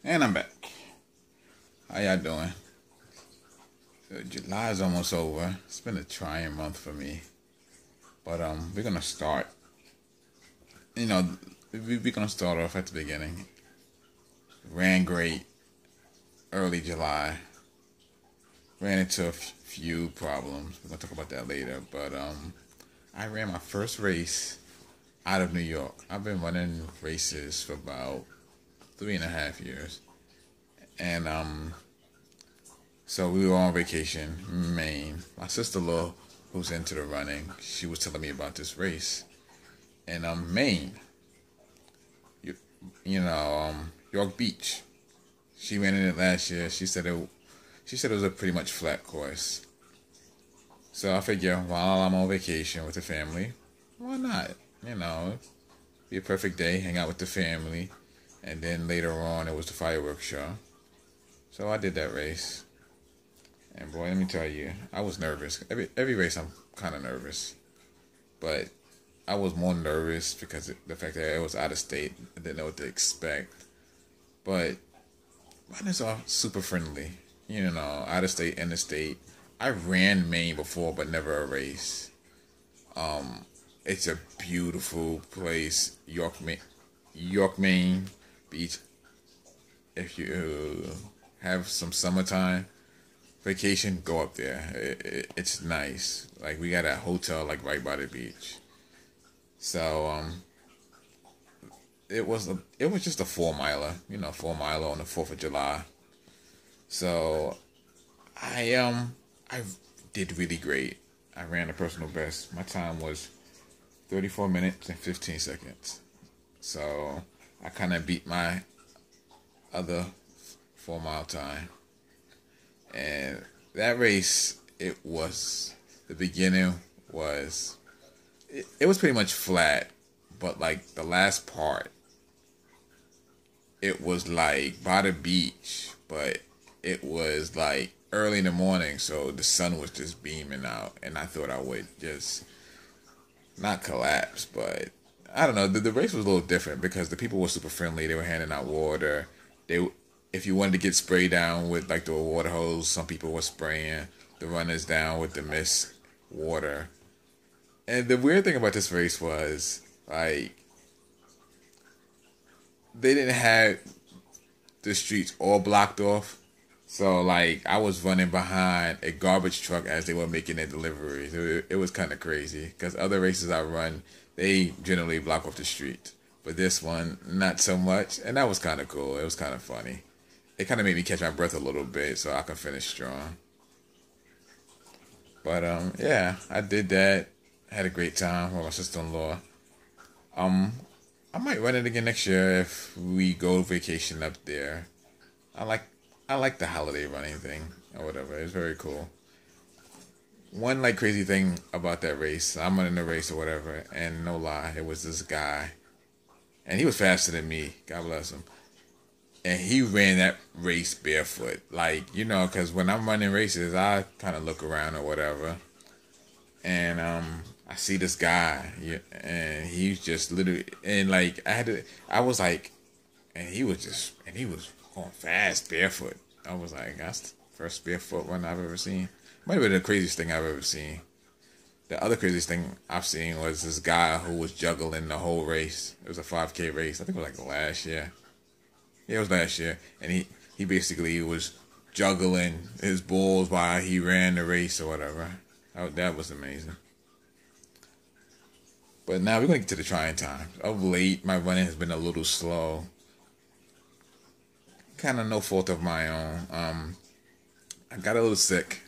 And I'm back. How y'all doing? So July's almost over. It's been a trying month for me. But we're gonna start. You know, we're gonna start off at the beginning. Ran great early July. Ran into a few problems. We're gonna talk about that later. But I ran my first race out of New York. I've been running races for about 3.5 years. And so we were on vacation in Maine. My sister-in-law, who's into the running, she was telling me about this race. And Maine, you, York Beach. She ran in it last year. She said it was a pretty much flat course. So I figure while I'm on vacation with the family, why not? Be a perfect day, hang out with the family. And then later on, it was the fireworks show. So I did that race. And boy, let me tell you, I was nervous. Every race I'm kind of nervous. But I was more nervous because the fact that it was out of state. I didn't know what to expect. But runners are super friendly. Out of state, in the state. I ran Maine before, but never a race. It's a beautiful place. York, Maine Beach. If you have some summertime vacation, go up there. It's nice. Like, we got a hotel like right by the beach. So it was just a 4 miler, 4 miler on the 4th of July. So I did really great. I ran a personal best. My time was 34 minutes and 15 seconds. So I kind of beat my other 4 mile time. And that race, the beginning was, it was pretty much flat, but like the last part, it was like by the beach, but it was like early in the morning, so the sun was just beaming out, and I thought I would just not collapse, but I don't know. The race was a little different because the people were super friendly. They were handing out water. If you wanted to get sprayed down with like the water hose, some people were spraying the runners down with the mist water. And the weird thing about this race was, like, they didn't have the streets all blocked off. So, like, I was running behind a garbage truck as they were making their deliveries. It was kind of crazy because other races I run, they generally block off the street. But this one, not so much. And that was kind of cool. It was kind of funny. It kind of made me catch my breath a little bit so I could finish strong. But, yeah, I did that. Had a great time with my sister-in-law. I might run it again next year if we go vacation up there. I like the holiday running thing or whatever. It's very cool. One like crazy thing about that race, I'm running the race or whatever, and no lie, it was this guy, and he was faster than me. God bless him. And he ran that race barefoot, like, because when I'm running races, I kind of look around or whatever, and I see this guy, yeah, and he's just literally, and like I was like, and he was going fast barefoot. I was like, that's the first barefoot run I've ever seen. Might have been the craziest thing I've ever seen. The other craziest thing I've seen was this guy who was juggling the whole race. It was a 5K race. I think it was like last year. Yeah, it was last year. And he basically was juggling his balls while he ran the race or whatever. That was amazing. But now we're going to get to the trying times. Of late, my running has been a little slow. Kind of no fault of my own. I got a little sick.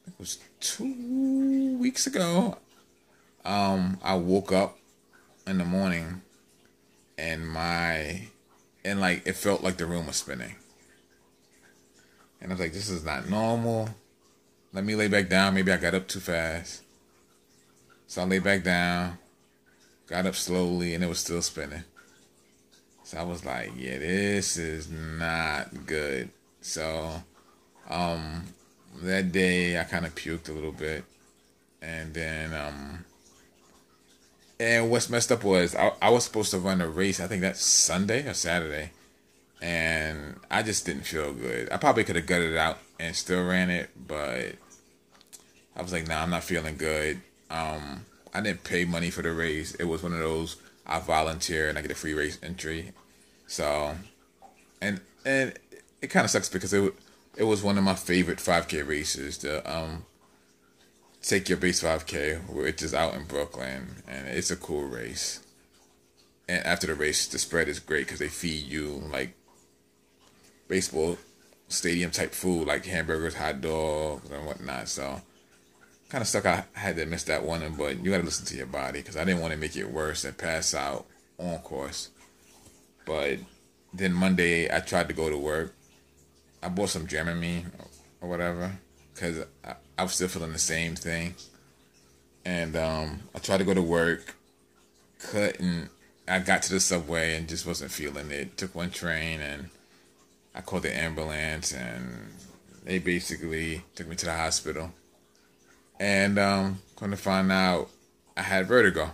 It was 2 weeks ago. I woke up in the morning and like it felt like the room was spinning. And I was like, this is not normal. Let me lay back down. Maybe I got up too fast. So I lay back down, got up slowly, and it was still spinning. So I was like, yeah, this is not good. So that day I kind of puked a little bit. And then And what's messed up was I was supposed to run a race. I think that's Sunday or Saturday, and I just didn't feel good. I probably could have gutted it out and still ran it, but I was like, nah, I'm not feeling good. I didn't pay money for the race. It was one of those I volunteer and I get a free race entry. So, and it kind of sucks because it was one of my favorite 5K races. The Take Your Base 5K, which is out in Brooklyn, and it's a cool race. And after the race, the spread is great because they feed you like baseball stadium type food, like hamburgers, hot dogs, and whatnot. So kind of stuck. I had to miss that one, but you got to listen to your body because I didn't want to make it worse and pass out on course. But then Monday, I tried to go to work. I bought some Dramamine or whatever because I was still feeling the same thing. And I tried to go to work, couldn't. I got to the subway and just wasn't feeling it. Took one train and I called the ambulance and they basically took me to the hospital. And come to find out I had vertigo.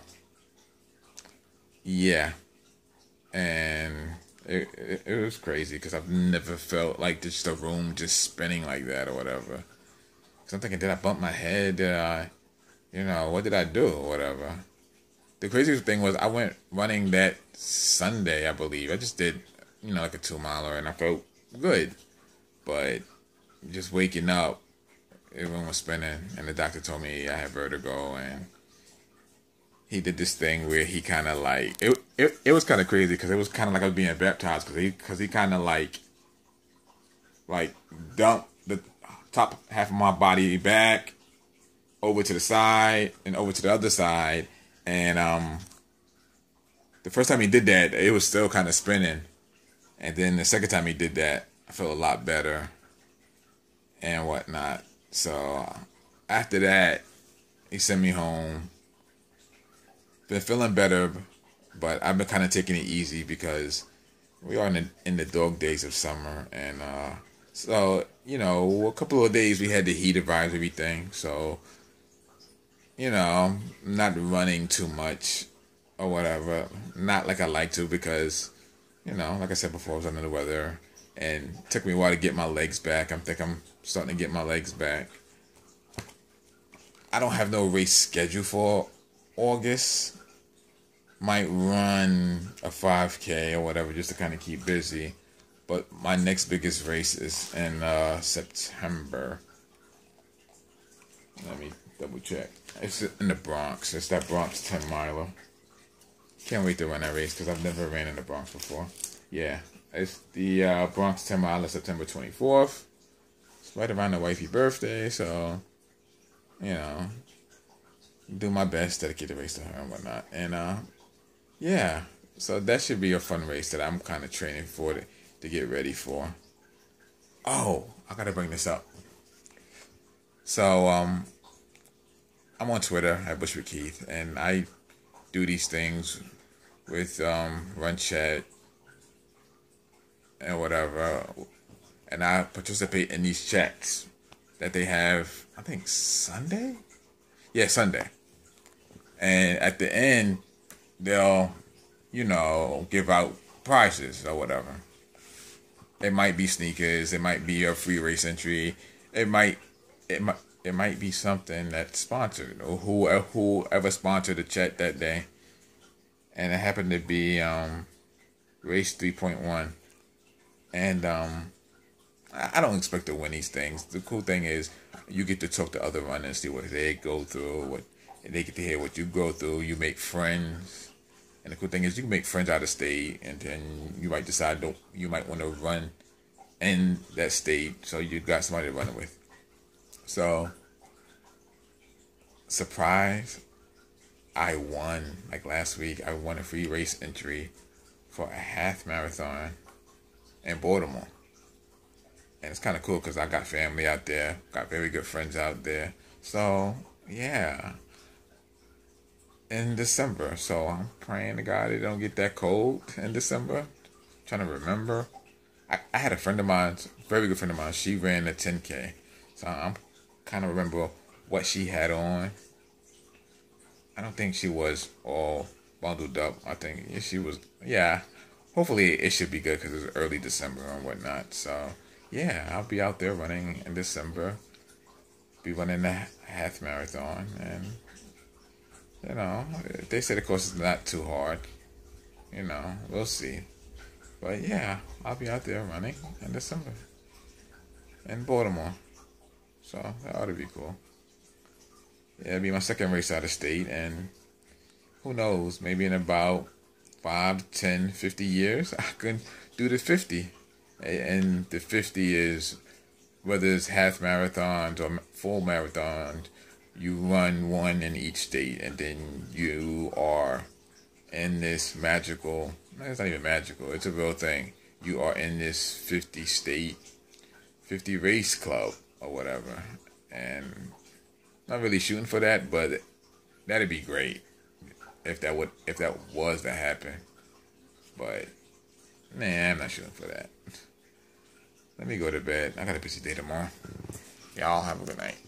Yeah. And it was crazy because I've never felt like just a room just spinning like that or whatever. Because I'm thinking, did I bump my head? Did I, what did I do or whatever? The craziest thing was I went running that Sunday, I believe. I just did, like a 2-miler and I felt good. But just waking up, everyone was spinning and the doctor told me I had vertigo and he did this thing where he kind of like, it was kind of crazy because it was kind of like I was being baptized because he kind of like dumped the top half of my body back over to the side and over to the other side. And the first time he did that, it was still kind of spinning. And then the second time he did that, I felt a lot better and whatnot. So after that, he sent me home. Been feeling better, but I've been kind of taking it easy because we are in the dog days of summer. And so, a couple of days we had the heat advisory thing. So, not running too much or whatever. Not like I like to because, like I said before, I was under the weather. And it took me a while to get my legs back. I'm starting to get my legs back. I don't have no race schedule for August. Might run a 5K or whatever just to kind of keep busy. But my next biggest race is in September. Let me double check. It's in the Bronx. It's that Bronx 10-miler. Can't wait to run that race because I've never ran in the Bronx before. Yeah, it's the Bronx 10-miler, September 24th. It's right around the wifey birthday, so, do my best, dedicate the race to her and whatnot. And, yeah, so that should be a fun race that I'm kind of training for to get ready for. Oh, I got to bring this up. So, I'm on Twitter at Bushwick Keith, and I do these things with Run Chat and whatever, and I participate in these chats that they have, I think Sunday? Yeah, Sunday. And at the end, they'll, give out prizes or whatever. It might be sneakers, it might be a free race entry, it might be something that's sponsored or whoever sponsored the chat that day. And it happened to be Race 3.1. And I don't expect to win these things. The cool thing is you get to talk to other runners, see what they go through, and they get to hear what you go through. You make friends. And the cool thing is you can make friends out of state, and then you might decide you might want to run in that state, so you got somebody to run it with. So, surprise, I won. Like last week, I won a free race entry for a half marathon in Baltimore. And it's kind of cool because I got family out there, got very good friends out there. So, yeah. In December. So, I'm praying to God it don't get that cold in December. Trying to remember. I had a friend of mine, very good friend of mine, she ran a 10K. So, I'm kind of remember what she had on. I don't think she was all bundled up. I think she was. Yeah. Hopefully it should be good because it's early December and whatnot. So yeah, I'll be out there running in December. Be running the half marathon, and they say the course is not too hard. We'll see. But yeah, I'll be out there running in December in Baltimore. So that ought to be cool. Yeah, it'll be my second race out of state, and who knows, maybe in about 5, 10, 50 years, I can do the 50. And the 50 is, whether it's half marathons or full marathons, you run one in each state, and then you are in this magical, it's not even magical, it's a real thing. You are in this 50 state, 50 race club or whatever. And not really shooting for that, but that'd be great if that was to happen. But nah, I'm not shooting for that. Let me go to bed. I got a busy day tomorrow. Y'all have a good night.